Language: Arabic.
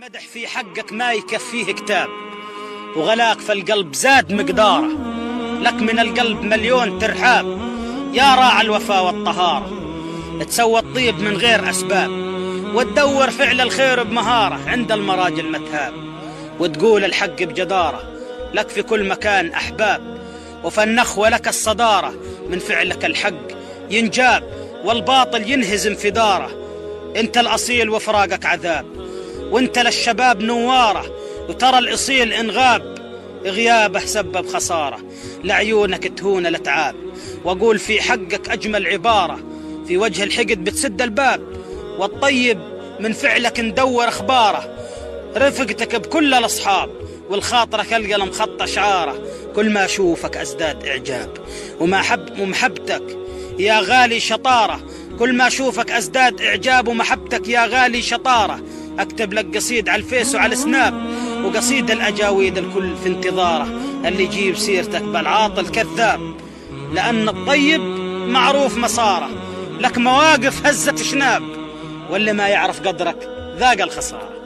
المدح في حقك ما يكفيه كتاب، وغلاك في القلب زاد مقداره، لك من القلب مليون ترحاب. يا راعى الوفا والطهارة، تسوى الطيب من غير أسباب، وتدور فعل الخير بمهارة عند المراجل متهاب، وتقول الحق بجدارة، لك في كل مكان أحباب. وفي النخوة لك الصدارة، من فعلك الحق ينجاب، والباطل ينهزم في داره. انت الأصيل وفراقك عذاب، وانت للشباب نواره، وترى الأصيل إن غاب غيابه سبب خسارة. لعيونك تهون الأتعاب، وأقول في حقك أجمل عبارة، في وجه الحقد بتسد الباب، والطيب من فعلك ندور أخباره. رفقتك بكل الأصحاب، والخاطرك القلم خط أشعاره، كل ما أشوفك أزداد إعجاب، ومحبتك يا غالي شطارة. كل ما أشوفك أزداد إعجاب، ومحبتك يا غالي شطارة. أكتب لك قصيد على الفيس وعلى السناب، وقصيد الأجاويد الكل في انتظاره، اللي يجيب سيرتك بالعاطل كذاب. لأن الطيب معروف مساره، لك مواقف هزت شناب، واللي ما يعرف قدرك ذاق الخسارة.